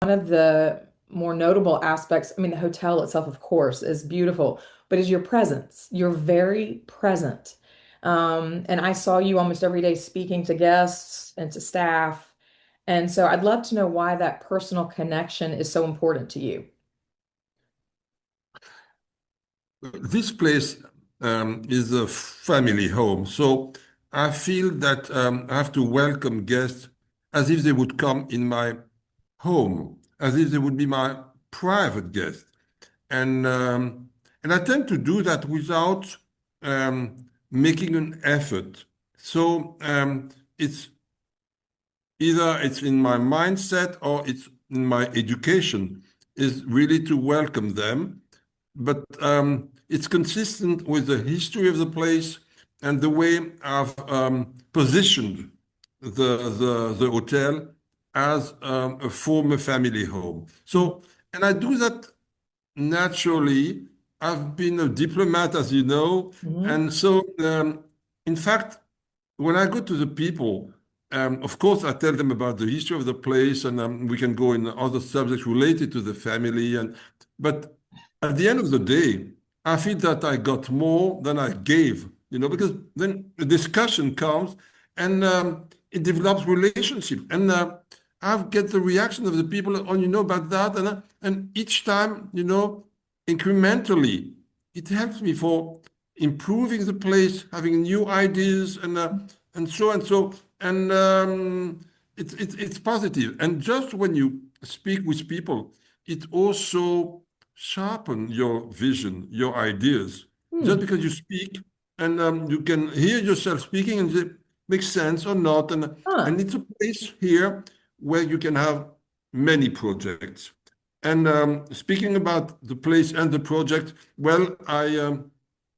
of the more notable aspects, I mean, the hotel itself, of course, is beautiful, but is your presence. You're very present. And I saw you almost every day speaking to guests and to staff. And so I'd love to know why that personal connection is so important to you. This place is a family home, so I feel that I have to welcome guests as if they would come in my home, as if they would be my private guest. And I tend to do that without making an effort. So it's in my mindset or it's in my education is really to welcome them, but it's consistent with the history of the place and the way I've positioned the hotel as a former family home. So, and I do that naturally. I've been a diplomat, as you know, Mhm. and so in fact, when I go to the people, of course, I tell them about the history of the place, and we can go in other subjects related to the family. But at the end of the day, I feel that I got more than I gave, because then the discussion comes and it develops relationship, and I get the reaction of the people, oh, about that, and each time, incrementally, it helps me for improving the place, having new ideas, and so and so, and it's positive. And just when you speak with people, it also sharpen your vision, your ideas. Just Hmm. because you speak and you can hear yourself speaking and it makes sense or not, and Huh. it's a place here where you can have many projects. And speaking about the place and the project, well,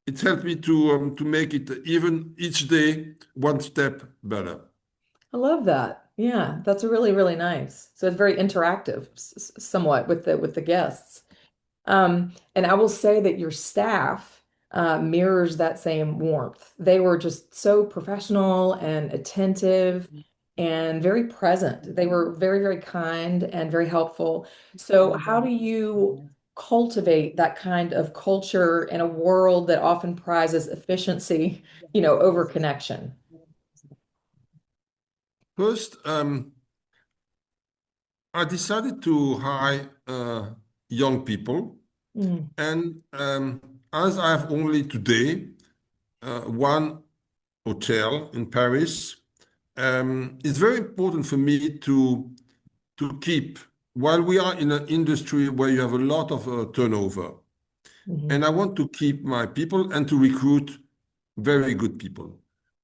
it helped me to make it even each day one step better. I love that. Yeah, that's really, really nice. So it's very interactive, somewhat with the guests. And I will say that your staff mirrors that same warmth. They were just so professional and attentive and very present. They were very, very kind and very helpful. So, how do you cultivate that kind of culture in a world that often prizes efficiency, over connection? First, I decided to hire young people, Mm, and as I have only today one hotel in Paris, it's very important for me to keep, while we are in an industry where you have a lot of turnover, mhm. and I want to keep my people and to recruit very good people.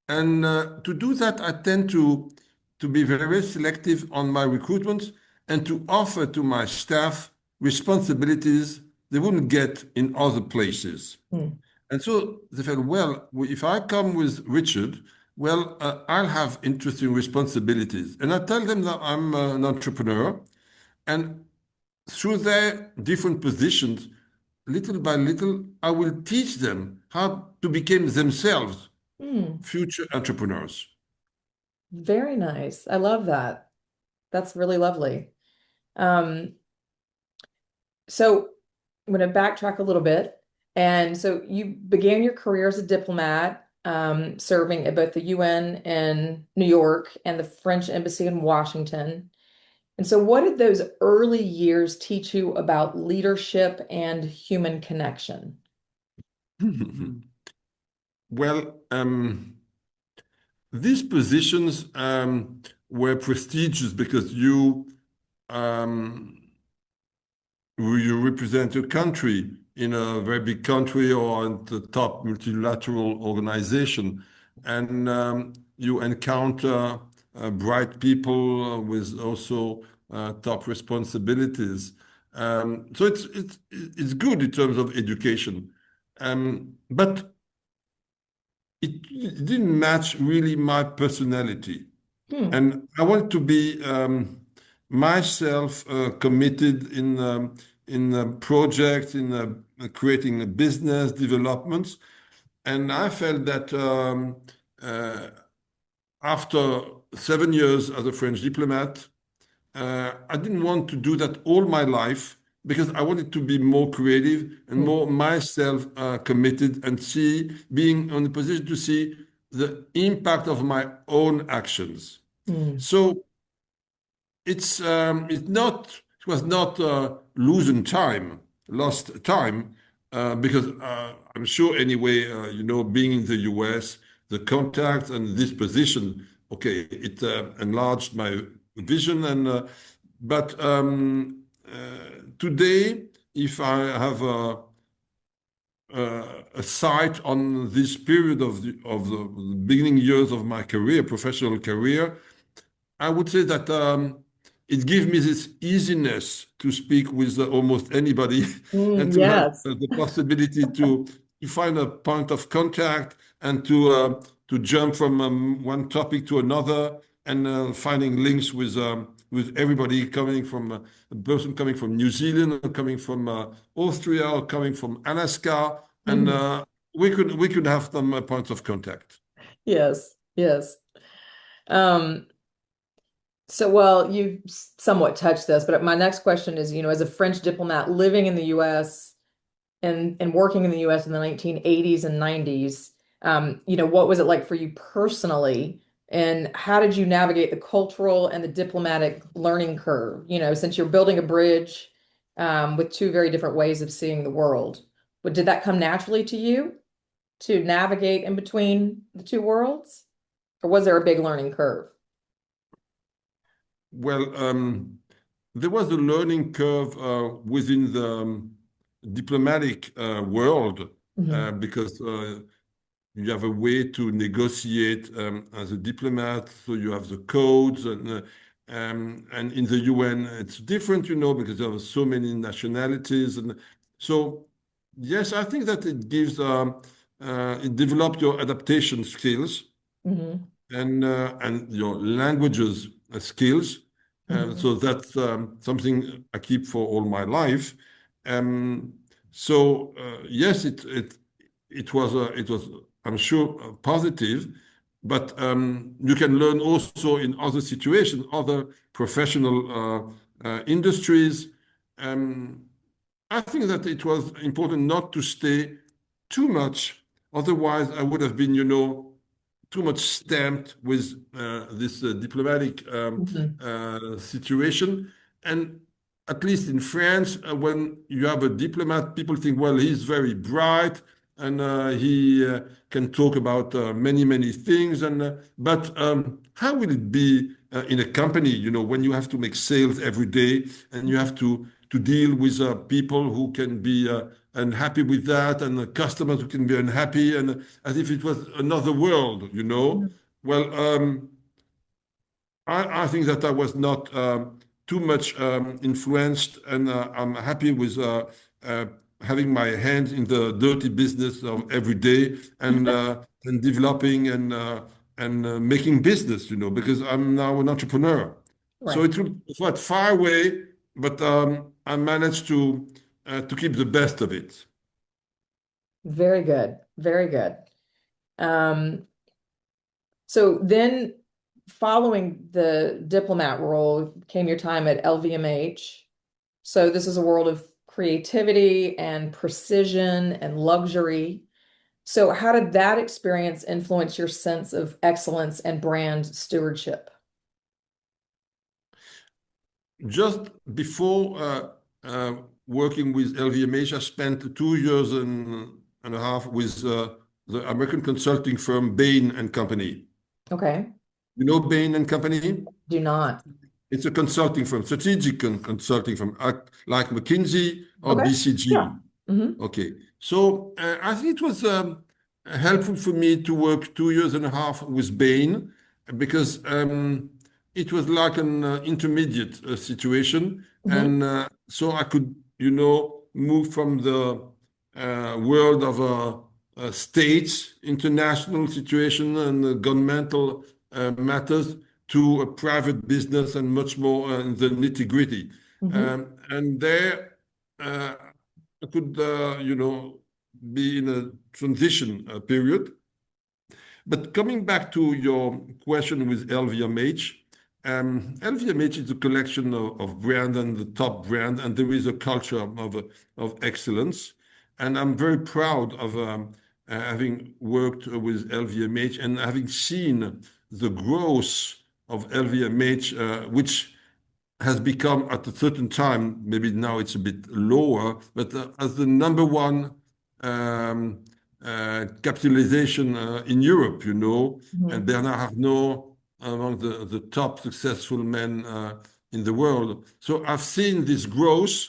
And to do that, I tend to be very selective on my recruitment and to offer to my staff responsibilities they wouldn't get in other places. Mm. And so they felt, well, if I come with Richard, well, I'll have interesting responsibilities. And I tell them that I'm an entrepreneur. And through their different positions, little by little, I will teach them how to become themselves Mm. future entrepreneurs. Very nice. I love that. That's really lovely. Um, so I'm going to backtrack a little bit. And so you began your career as a diplomat, serving at both the UN in New York and the French Embassy in Washington. And so, what did those early years teach you about leadership and human connection? Well, these positions were prestigious because um, you represent your country in a very big country or in the top multilateral organization, and you encounter bright people with also top responsibilities. So it's good in terms of education, but it didn't match really my personality. Hmm. And I want to be myself committed in projects, in creating a business developments. And I felt that uh, after 7 years as a French diplomat, I didn't want to do that all my life because I wanted to be more creative and Mm, more myself committed and see, being in a position to see the impact of my own actions. mm, So it was not losing time, lost time, because I'm sure anyway, being in the US, the contact and this position, okay, it enlarged my vision but today, if I have a sight on this period of the beginning years of my career, professional career, I would say that it gives me this easiness to speak with almost anybody and to have yes. the possibility to find a point of contact and to jump from one topic to another and finding links with everybody coming from a person coming from New Zealand or coming from Austria or coming from Alaska and Mhm. we could have some points of contact. Yes, yes. Um, so, well, you somewhat touched this, but my next question is, as a French diplomat living in the US and working in the US in the 1980s and 90s, what was it like for you personally? And how did you navigate the cultural and the diplomatic learning curve? Since you're building a bridge with two very different ways of seeing the world. But did that come naturally to you to navigate in between the two worlds? Or was there a big learning curve? Well, there was a learning curve within the diplomatic world Hmm. because you have a way to negotiate as a diplomat. So you have the codes, and in the UN it's different, because there are so many nationalities, and so yes, I think that it develops your adaptation skills Hmm. and your languages skills. Hmm. So that's something I keep for all my life. Um, so yes, it was I'm sure positive, but you can learn also in other situations, other professional industries. Um, I think that it was important not to stay too much. Otherwise, I would have been, too much stamped with this diplomatic Hmm. situation. And at least in France, when you have a diplomat, people think, well, he's very bright and he can talk about many, many things. But how will it be in a company, when you have to make sales every day and you have to deal with people who can be unhappy with that and customers who can be unhappy and as if it was another world. Well, I think that I was not too much influenced, and I'm happy with uh, having my hands in the dirty business of every day and developing and making business, because I'm now an entrepreneur. So Right. it's not far away, but I managed to keep the best of it. Very good. Very good. Um, so then following the diplomat role came your time at LVMH. So this is a world of creativity and precision and luxury. So how did that experience influence your sense of excellence and brand stewardship? Just before working with LVMH, I spent 2 years and a half with the American consulting firm Bain and Company. Okay. You know Bain and Company? Do not. It's a consulting firm, strategic consulting firm, like McKinsey or Okay. BCG. Yeah. Hmm. Okay. So I think it was helpful for me to work 2 years and a half with Bain because it was like an intermediate situation. Hmm. And so I could, move from the world of states, international situation and governmental matters to a private business and much more in the nitty-gritty. Hmm. And there, I could, be in a transition period. But coming back to your question with LVMH, LVMH is a collection of brand and the top brand, and there is a culture of excellence. And I'm very proud of having worked with LVMH and having seen the growth of LVMH, which has become at a certain time, maybe now it's a bit lower, but as the number one um, capitalization in Europe, and Mhm. Bernard Arnault among the top successful men in the world. So I've seen this growth,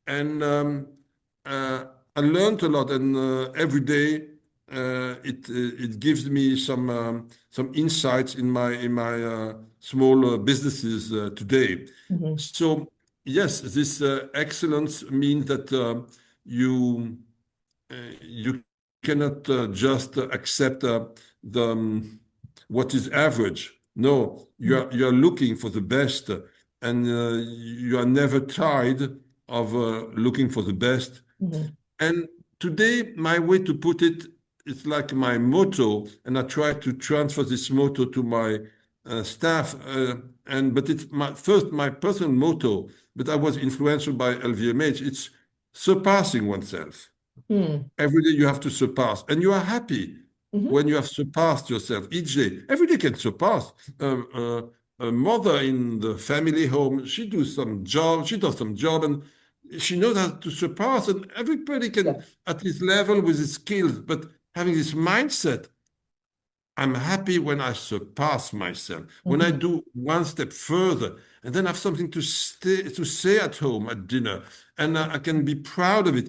and uh, I learned a lot, and every day it gives me some insights in my small businesses today. Mhm. So yes, this excellence means that you you cannot just accept the what is average. No, Mhm. you are looking for the best, and you are never tired of looking for the best. Mhm. And today, my way to put it is like my motto, and I try to transfer this motto to my staff. But it's my personal motto. But I was influential by LVMH. It's surpassing oneself. Mhm. Every day you have to surpass, and you are happy Mhm. when you have surpassed yourself each day. Every day can surpass. A mother in the family home, she does some job, and she knows how to surpass. And everybody can, Yeah. at his level with his skills, but having this mindset, I'm happy when I surpass myself, when I Mhm. do one step further, and then have something to say at home at dinner, and I can be proud of it.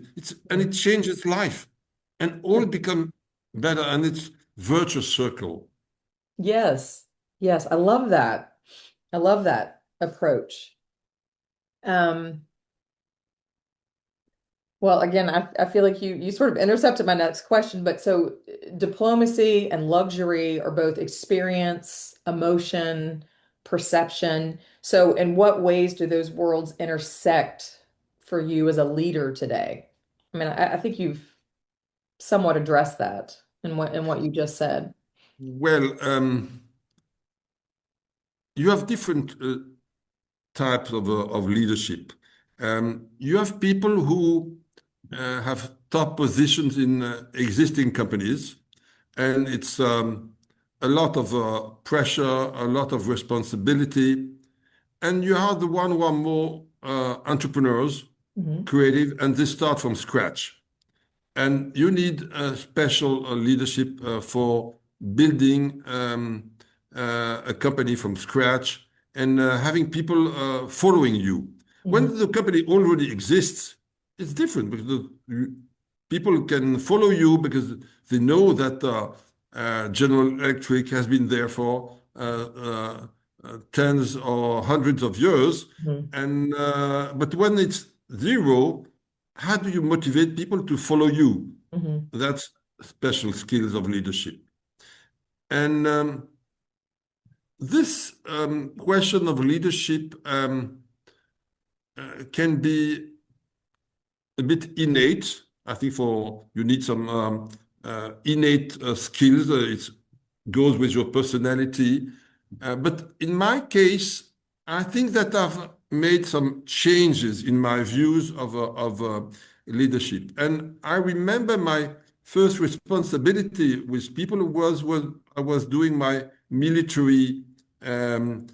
And it Mhm. changes life, and all Yeah. become better, and it's virtuous circle. Yes. Yes. I love that. I love that approach. Um, well, again, I feel like you sort of intercepted my next question, but so diplomacy and luxury are both experience, emotion, perception. So in what ways do those worlds intersect for you as a leader today? I mean, I think you've somewhat addressed that in what you just said. Well, you have different types of leadership. You have people who have top positions in existing companies, and it's a lot of pressure, a lot of responsibility. And you are the one who are more entrepreneurs, Hmm. creative, and they start from scratch. And you need a special leadership for building a company from scratch and having people following you. Hmm. When the company already exists, it's different because people can follow you because they know that General Electric has been there for tens or hundreds of years. Hmm. And but when it's zero, how do you motivate people to follow you? Hmm. That's special skills of leadership. And this question of leadership can be a bit innate. I think for you need some innate skills. It goes with your personality. But in my case, I think that I've made some changes in my views of leadership. And I remember my first responsibility with people was when I was doing my military um,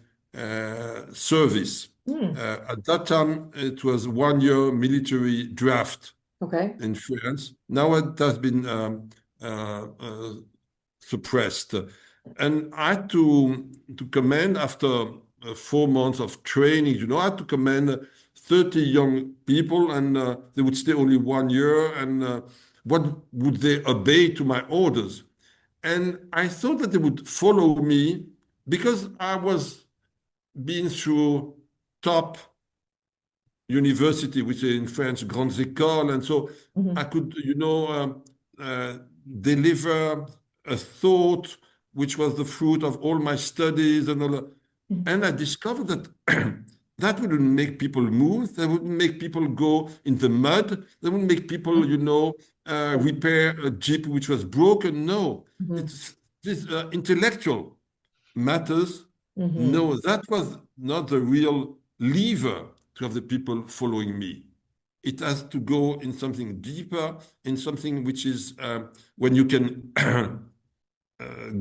service. Hmm. At that time, it was 1 year military draft Okay. in France. Now it has been suppressed. And I had to command after 4 months of training, I had to command 30 young people, and they would stay only 1 year. And what would they obey to my orders? And I thought that they would follow me because I was being through top university, which is in French, grandes écoles. And so I Hmm. could, deliver a thought which was the fruit of all my studies and all that. And I discovered that that wouldn't make people move. That wouldn't make people go in the mud. That wouldn't make people, repair a jeep which was broken. No, Hmm. it's this intellectual matters Hmm. No, that was not the real lever to have the people following me. It has to go in something deeper, in something which is when you can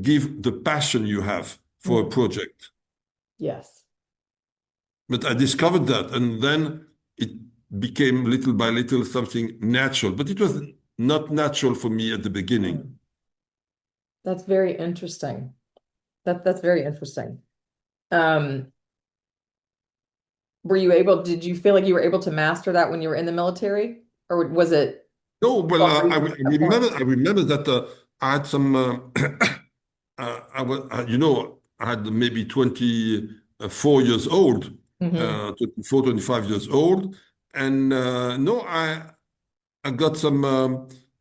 give the passion you have for a Hmm. project. Yes. But I discovered that, and then it became little by little something natural. But it was not natural for me at the beginning. Hmm. That's very interesting. That's very interesting. Um, did you feel like you were able to master that when you were in the military? Or was it No, well, for I a point? remember. I remember that I had some. I was, I had maybe 24 years old, Hmm. 24, 25 years old, and no, I got some.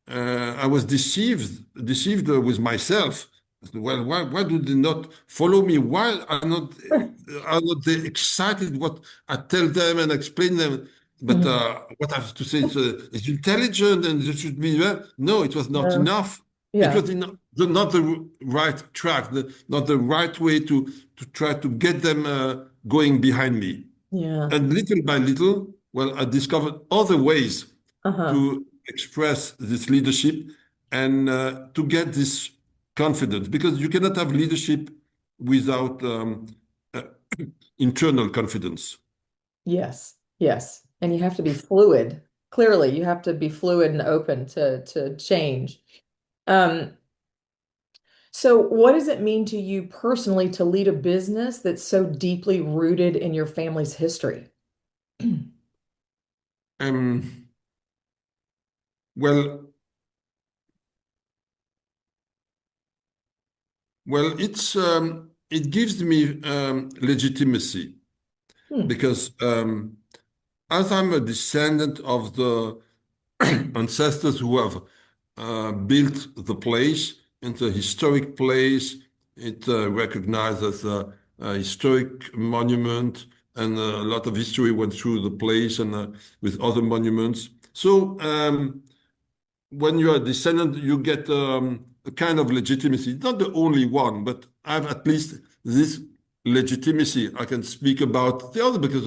I was deceived with myself. I said, well, why do they not follow me? Why are not they excited? What I tell them and explain them, but Hmm. what I have to say is it's intelligent and it should be. No, it was not No. enough. It Yeah. was not the right track, not the right way to try to get them going behind me. Yeah. And little by little, well, I discovered other ways Uh-huh. to express this leadership and to get this confidence because you cannot have leadership without uh, internal confidence. Yes. Yes. And you have to be fluid. Clearly, you have to be fluid and open to change. Um, so what does it mean to you personally to lead a business that's so deeply rooted in your family's history? Um, well, it gives me legitimacy Hmm. because as I'm a descendant of the ancestors who have built the place. It's a historic place. It recognized as a historic monument, and a lot of history went through the place and with other monuments. So when you're a descendant, you get a kind of legitimacy. Not the only one, but I have at least this legitimacy. I can speak about the other because,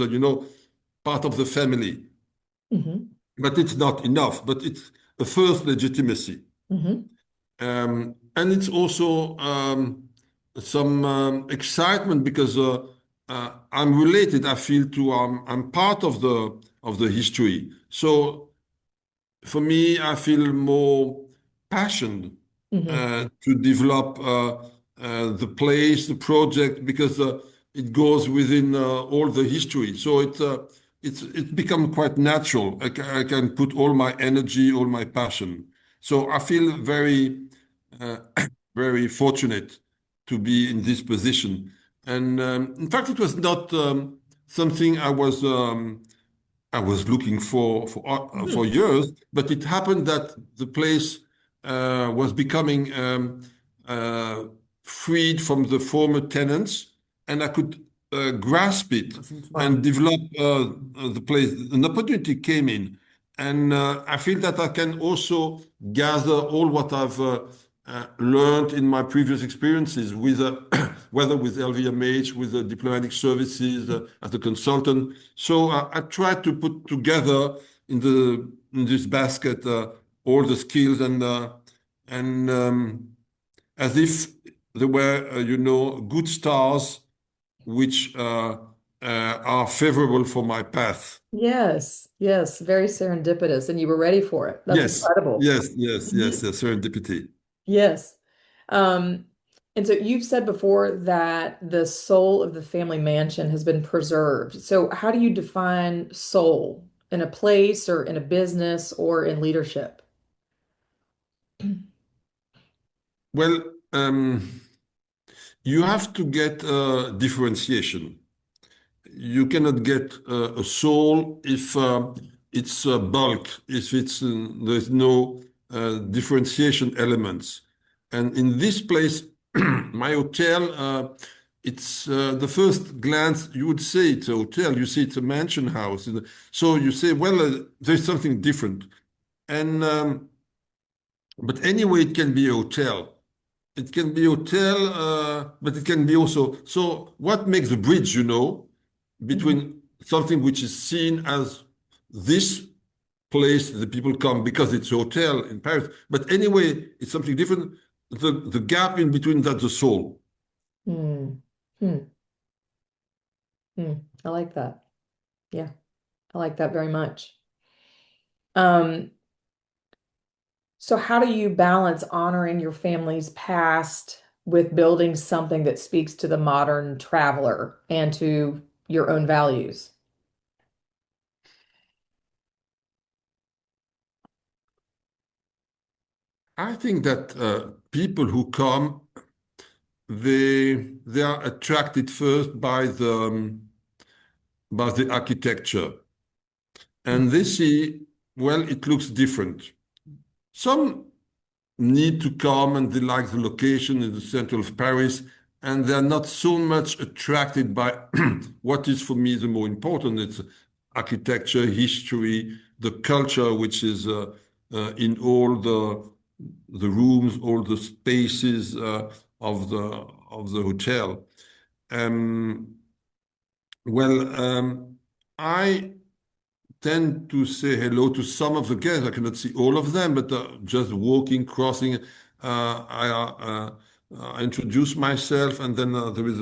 part of the family. Hmm. But it's not enough, but it's a first legitimacy. Hmm. And it's also some excitement because I'm related, I feel, I'm part of the history. So for me, I feel more passion Hmm. to develop the place, the project, because it goes within all the history. So it's become quite natural. I can put all my energy, all my passion. So I feel very, uh, very fortunate to be in this position. And in fact, it was not something I was looking for Hmm. years, but it happened that the place was becoming uh, freed from the former tenants, and I could grasp it Wow. and develop the place. An opportunity came in, and I feel that I can also gather all what I've learned in my previous experiences with whether with LVMH, with the diplomatic services as a consultant. So I try to put together in this basket all the skills and as if there were good stars which are favorable for my path. Yes, yes, very serendipitous, and you were ready for it. That's Yes, incredible. yes, Mhm. serendipity. Yes. Um, and so you've said before that the soul of the family mansion has been preserved. So how do you define soul in a place or in a business or in leadership? Well, you have to get differentiation. You cannot get a soul if it's bulk, if there's no differentiation elements. And in this place, my hotel, it's the first glance you would say it's a hotel. You see it's a mansion house. So you say, well, there's something different. And but anyway, it can be a hotel. it can be hotel, but it can be also. So what makes the bridge, Mhm. between something which is seen as this place the people come because it's a hotel in Paris, but anyway, it's something different. The gap in between, that's the soul. Hmm. Hmm. Hmm. I like that. Yeah, I like that very much. Um, so how do you balance honoring your family's past with building something that speaks to the modern traveler and to your own values? I think that people who come, they are attracted first by the architecture, and they see, well, it looks different. Some need to come and they like the location in the center of Paris, and they're not so much attracted by what is for me the more important. It's architecture, history, the culture, which is in all the rooms, all the spaces of the hotel. Um, well, I tend to say hello to some of the guests. I cannot see all of them, but just walking, crossing, I introduce myself, and then there is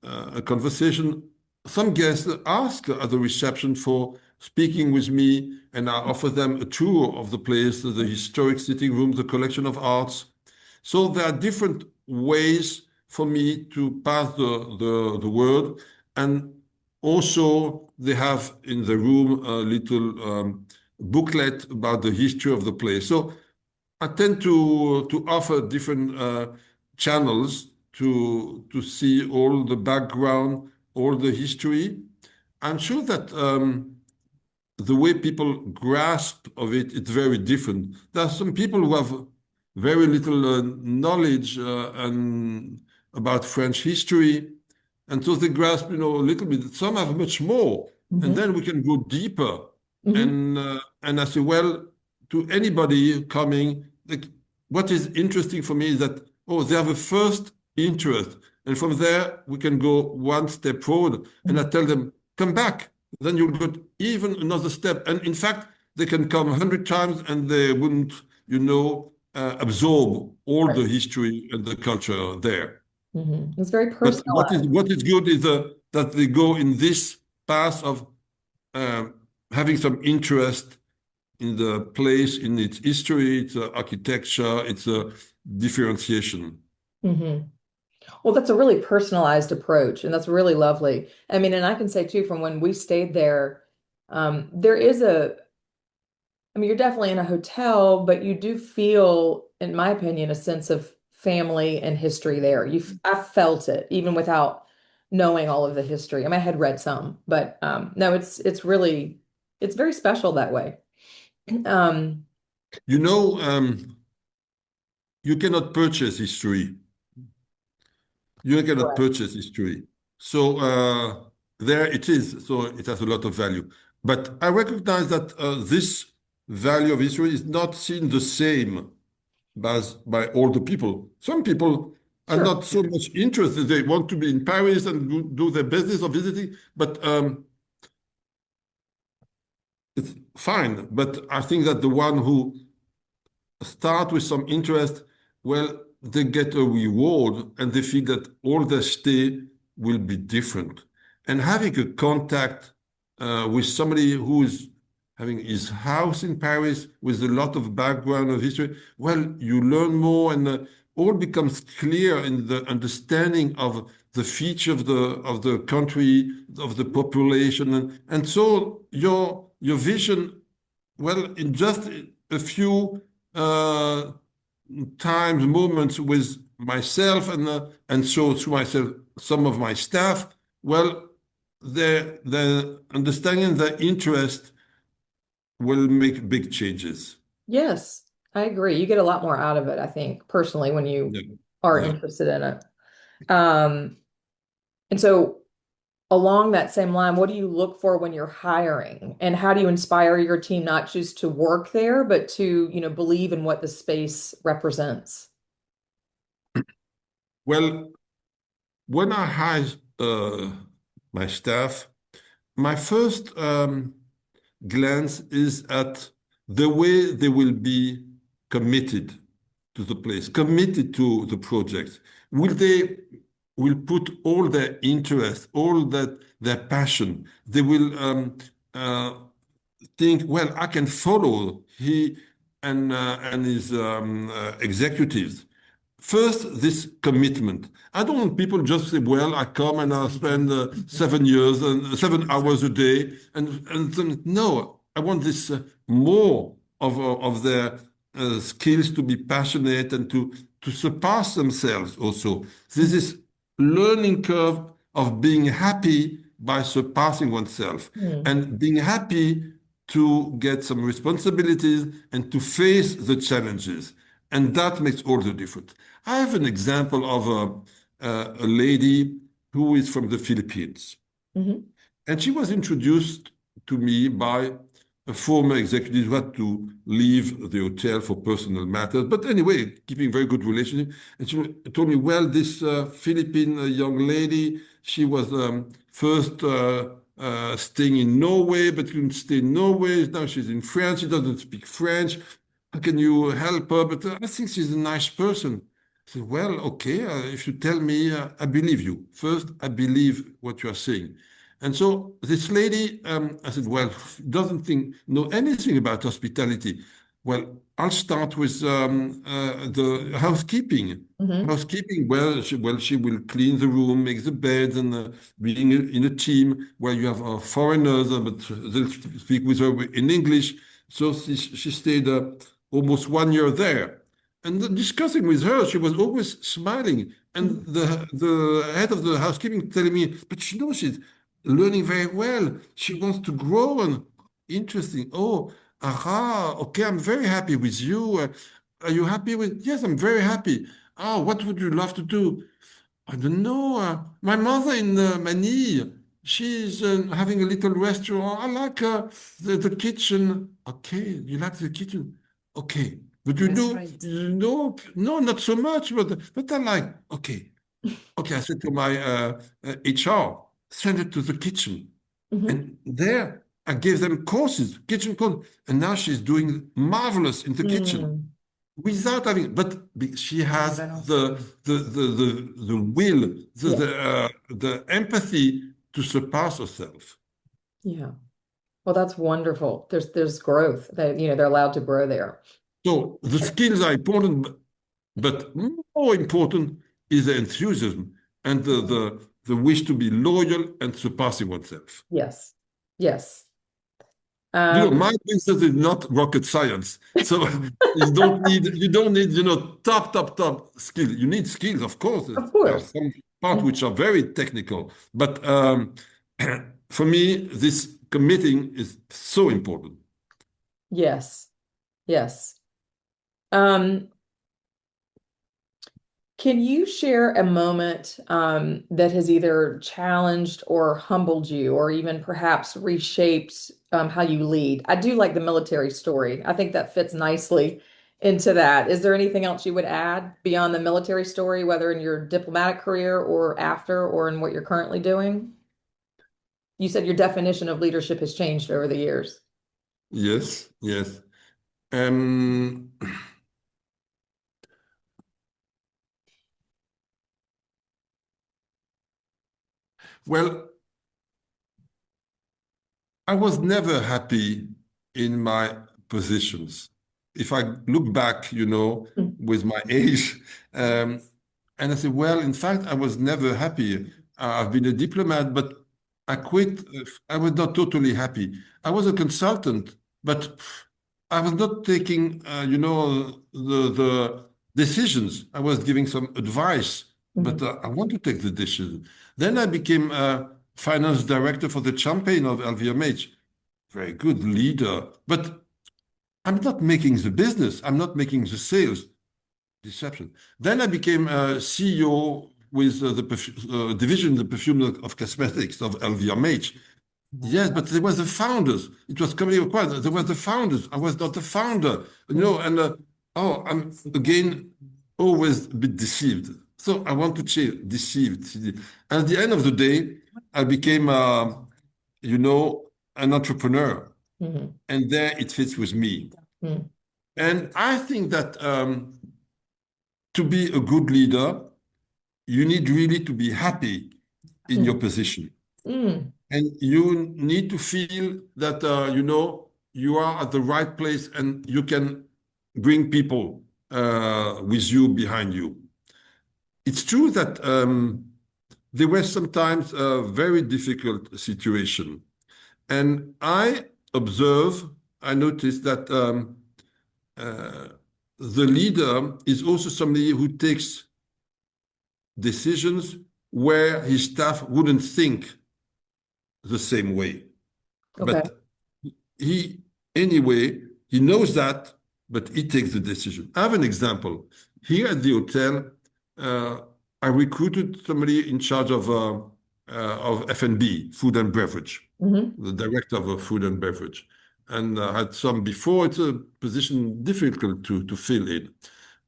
a conversation. Some guests ask at the reception for speaking with me, and I offer them a tour of the place, the historic sitting room, the collection of arts. So there are different ways for me to pass the word. And also, they have in the room a little booklet about the history of the place. So I tend to offer different channels to see all the background, all the history. I'm sure that the way people grasp of it, it's very different. There are some people who have very little knowledge and about French history, and so they grasp, a little bit. Some have much more, and Hmm. then we can go deeper. Hmm. And I say, well, to anybody coming, like, what is interesting for me is that they have a first interest, and from there we can go one step forward. And I tell them, come back, then you'll go even another step. And in fact, they can come 100 times and they wouldn't, absorb all Right. the history and the culture there. It's very But personalized. what is good is that they go in this path of uh, having some interest in the place, in its history, its architecture, its differentiation. Hmm. Well, that's a really personalized approach, and that's really lovely. I mean, and I can say too, from when we stayed there, there is I mean, you're definitely in a hotel, but you do feel, in my opinion, a sense of family and history there. I felt it even without knowing all of the history. I mean, I had read some, but no, it's very special that way. Um, You know, you cannot purchase history. You cannot Correct. purchase history. So there it is. So it has a lot of value. But I recognize that this value of history is not seen the same by all the people. Some people are Sure. not so much interested. They want to be in Paris and do their business of visiting, but it's fine. But I think that the one who start with some interest, well, they get a reward and they feel that all their stay will be different. And having a contact with somebody who is having his house in Paris with a lot of background of history, well, you learn more and all becomes clear in the understanding of the feature of the country, of the population, and so your vision, well, in just a few uh, times, moments with myself and so through myself, some of my staff, well, the understanding, the interest will make big changes. Yes, I agree. You get a lot more out of it, I think, personally, when you Yeah, are yeah. interested in it. Um, and so along that same line, what do you look for when you're hiring? And how do you inspire your team not just to work there, but to, believe in what the space represents? Well, when I hire my staff, my first glance is at the way they will be committed to the place, committed to the project. Will they will put all their interest, all that their passion. They will think, well, I can follow he and his executives. First, this commitment. I don't want people just say, well, I come and I spend 7 years and 7 hours a day. No, I want this more of their skills to be passionate and to surpass themselves also. This is learning curve of being happy by surpassing oneself Mm. and being happy to get some responsibilities and to face the challenges. And that makes all the difference. I have an example of a lady who is from the Philippines. Hmm. And she was introduced to me by a former executive who had to leave the hotel for personal matters. But anyway, keeping very good relationship. And she told me, well, this Philippine young lady, she was first staying in Norway, but couldn't stay in Norway. Now she's in France. She doesn't speak French. How can you help her? But I think she's a nice person. I said, well, okay, if you tell me, I believe you. First, I believe what you are saying. And so this lady, I said, well, doesn't think know anything about hospitality. Well, I'll start with the housekeeping. Hmm. Housekeeping, she will clean the room, make the beds, and being in a team where you have foreigners, but they'll speak with her in English. So she stayed almost 1 year there. And discussing with her, she was always smiling. And the head of the housekeeping telling me, but you know, she's learning very well. She wants to grow and interesting. Oh, aha, okay, I'm very happy with you. Are you happy with? Yes, I'm very happy. Oh, what would you love to do? I don't know. My mother in Manille, she's having a little restaurant. I like the kitchen. Okay, you like the kitchen? Okay. But no, not so much, but I like, okay. Okay, I said to my HR, send it to the kitchen. Hmm. And there I gave them courses, kitchen courses. And now she's doing marvelous in the kitchen Mm. without having, but she has the will, Yeah. the empathy to surpass herself. Yeah. Well, that's wonderful. There's growth. They're allowed to grow there. So the skills are important, but more important is the enthusiasm and Mm. the wish to be loyal and surpassing oneself. Yes. Yes. My Um, business is not rocket science. So you don't need, top skill. You need skills, of course. of There are course. some parts Mhm. which are very technical. But for me, this committing is so important. Yes. Yes. Um, Can you share a moment that has either challenged or humbled you, or even perhaps reshaped how you lead? I do like the military story. I think that fits nicely into that. Is there anything else you would add beyond the military story, whether in your diplomatic career or after, or in what you're currently doing? You said your definition of leadership has changed over the years. Yes, yes. Um, well, I was never happy in my positions. If I look back, Mm. with my age, um, and I say, well, in fact, I was never happy. I've been a diplomat, but I quit. I was not totally happy. I was a consultant, but I was not taking, the decisions. I was giving some advice, but Mhm. I want to take the decision. Then I became finance director for the champagne of LVMH. Very good leader, but I'm not making the business. I'm not making the sales. Deception. Then I became CEO with the division, the perfume of cosmetics of LVMH. Yes, but there was the founders. It was company acquired. There were the founders. I was not the founder, Mm. and I'm again always a bit deceived. So I want to change, deceived. At the end of the day, I became, you know, an entrepreneur, Hmm. and there it fits with me. Mm. And I think that to be a good leader, you need really to be happy in your Mm. position. Mm. And you need to feel that, you know, you are at the right place and you can bring people with you behind you. It's true that there were sometimes a very difficult situation. And I observe, I noticed that uh, the leader is also somebody who takes decisions where his staff wouldn't think the same way. Okay. But he, anyway, he knows that, but he takes the decision. I have an example. Here at the hotel, uh, I recruited somebody in charge of F&B, food and beverage, Hmm. the director of food and beverage. And I had some before. It's a position difficult to fill in.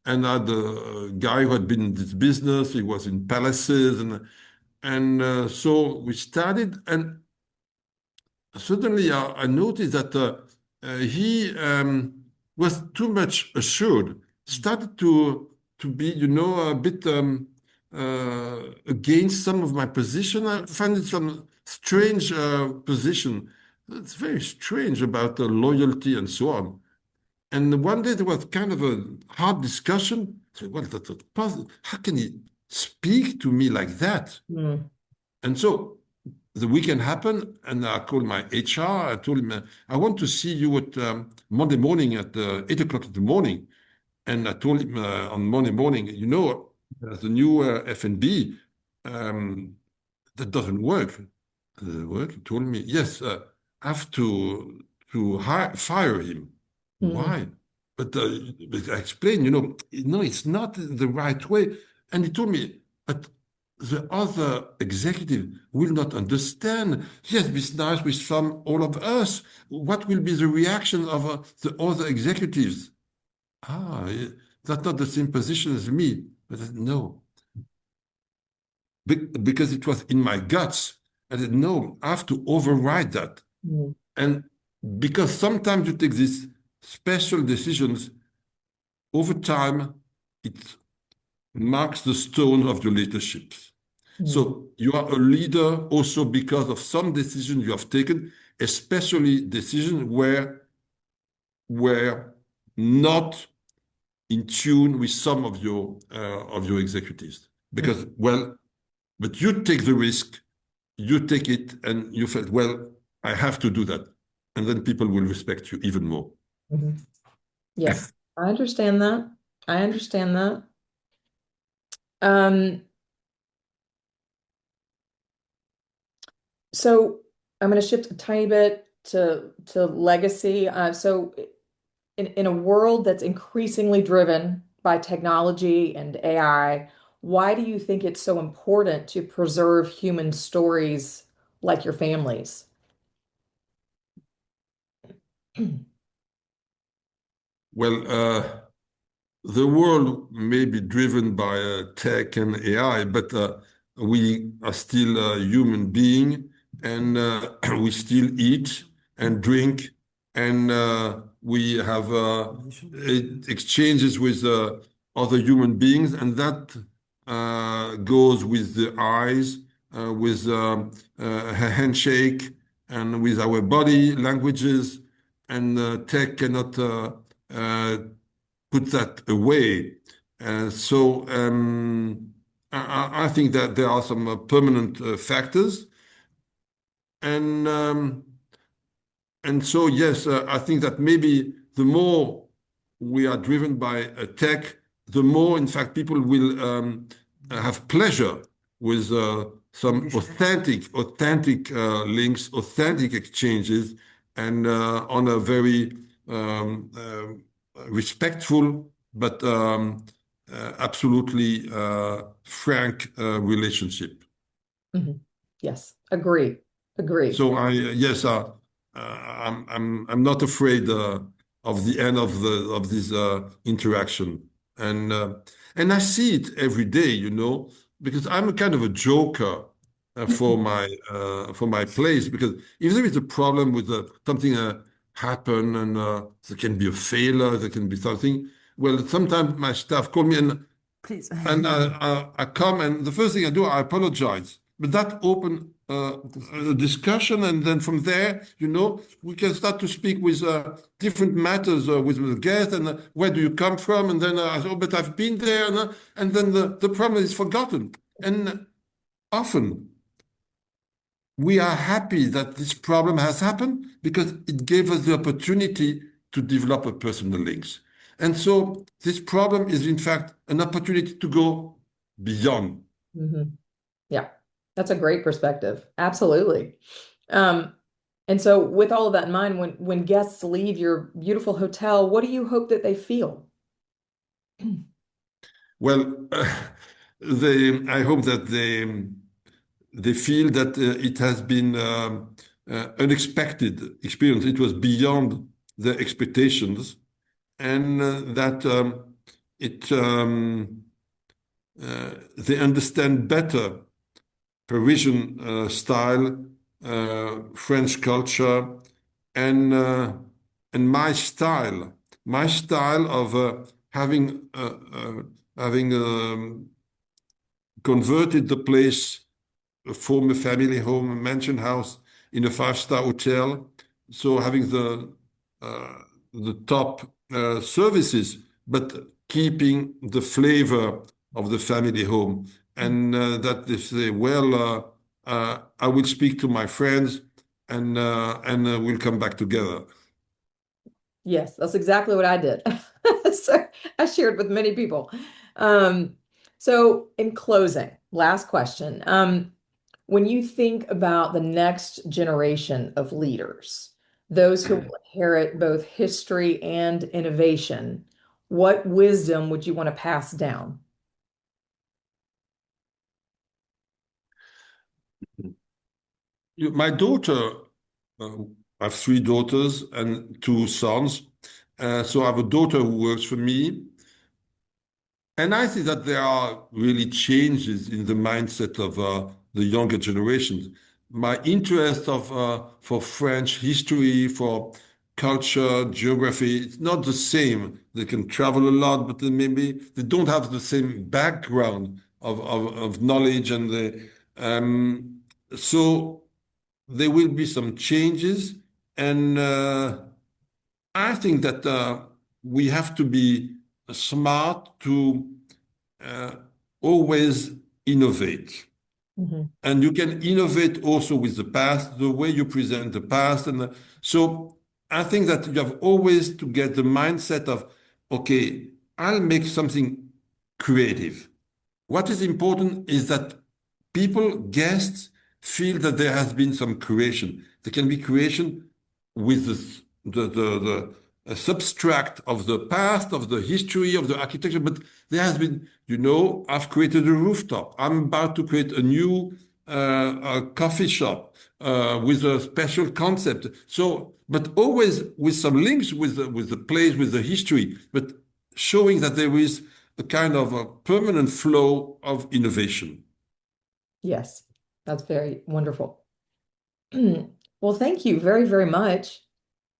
And I had a guy who had been in this business. He was in palaces, and so we started. And suddenly I noticed that he was too much assured, started to be, you know, a bit against some of my position. I find it some strange position. It's very strange about loyalty and so on. And one day there was kind of a hard discussion. I said, well, that's possible. How can he speak to me like that? Mm. And so the weekend happened, and I called my HR. I told him, I want to see you at Monday morning at 8 o'clock in the morning. And I told him on Monday morning, you know, the new F&B, that doesn't work. Work? He told me, yes, I have to fire him. Mm. Why? But I explained, you know, no, it's not the right way. And he told me, but the other executive will not understand. Yes, it's nice with some, all of us. What will be the reaction of the other executives? That's not the same position as me. But I said, no, because it was in my guts. I said, no, I have to override that. Mm. And because sometimes you take these special decisions over time, it marks the stone of your leadership. Mm. So you are a leader also because of some decisions you have taken, especially decisions where were not in tune with some of your executives. Mm. Because, well, but you take the risk, you take it, and you felt, well, I have to do that. And then people will respect you even more. Mhm. Yes, I understand that. I understand that. Um, so I'm going to shift a tiny bit to legacy. So in a world that's increasingly driven by technology and AI, why do you think it's so important to preserve human stories like your family's? Well, the world may be driven by tech and AI, but we are still a human being, and we still eat and drink, and we have exchanges with other human beings, and that goes with the eyes, with a handshake, and with our body languages, and tech cannot uh, put that away. I think that there are some permanent factors, and so yes, I think that maybe the more we are driven by tech, the more, in fact, people will have pleasure with some authentic links, authentic exchanges, and on a very respectful but absolutely frank relationship. Mhm. Yes, agree. Agree. So yes, I'm not afraid of the end of this interaction. and uh, and I see it every day, because I'm a kind of a joker for my place. Because if there is a problem with something happen, and there can be a failure, there can be something. Well, sometimes my staff call me, Please. I come, and the first thing I do, I apologize. But that open a discussion, and then from there, we can start to speak with different matters with the guest, and where do you come from? And then I say, oh, but I've been there, and then the problem is forgotten. And often we are happy that this problem has happened because it gave us the opportunity to develop a personal links. And so this problem is, in fact, an opportunity to go beyond. Hmm. Yeah, that's a great perspective. Absolutely. Um, and so with all of that in mind, when guests leave your beautiful hotel, what do you hope that they feel? Well, I hope that they feel that it has been unexpected experience. It was beyond their expectations, and that it they understand better Parisian style, French culture, and uh, and my style of having converted the place, a former family home, a mansion house, in a five-star hotel. So having uh, the top services, but keeping the flavor of the family home. And that they say, well, I will speak to my friends, and we'll come back together. Yes, that's exactly what I did. So I shared with many people. Um, so in closing, last question. When you think about the next generation of leaders, those who will inherit both history and innovation, what wisdom would you want to pass down? My daughter, uh, I have three daughters and two sons. So I have a daughter who works for me. And I think that there are really changes in the mindset of the younger generations. My interest for French history, for culture, geography, it's not the same. They can travel a lot, but then maybe they don't have the same background of knowledge. So there will be some changes. And I think that we have to be smart to uh, always innovate. Mhm. And you can innovate also with the past, the way you present the past. So I think that you have always to get the mindset of, okay, I'll make something creative. What is important is that people, guests, feel that there has been some creation. There can be creation with the substract of the past, of the history, of the architecture, but there has been, I've created a rooftop. I'm about to create a new a coffee shop with a special concept. So, but always with some links with the place, with the history, but showing that there is a kind of a permanent flow of innovation. Yes, that's very wonderful. Well, thank you very, very much.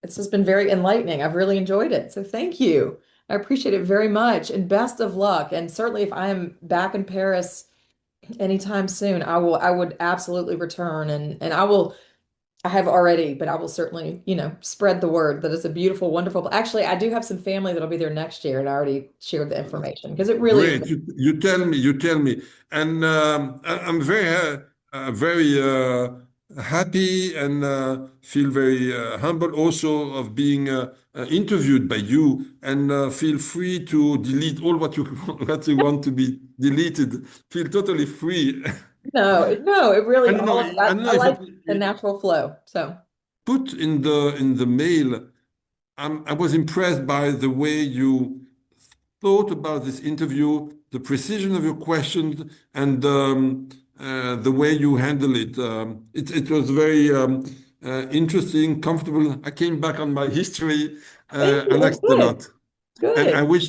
It's just been very enlightening. I've really enjoyed it. So thank you. I appreciate it very much and best of luck. And certainly if I am back in Paris anytime soon, I would absolutely return and I have already, but I will certainly, spread the word that it's a beautiful, wonderful. Actually, I do have some family that'll be there next year and I already shared the information because it really is. Great. You tell me. And I'm very happy, and feel very humble also of being interviewed by you. And feel free to delete all what you what you want to be deleted. Feel totally free. No, it really all of I that. don't know I if like the natural flow. So put in the mail. I was impressed by the way you thought about this interview, the precision of your questions, and the way you handle it. It was very interesting, comfortable. I came back on my history. thank I you. Well, liked it a good. lot. And I Good. wish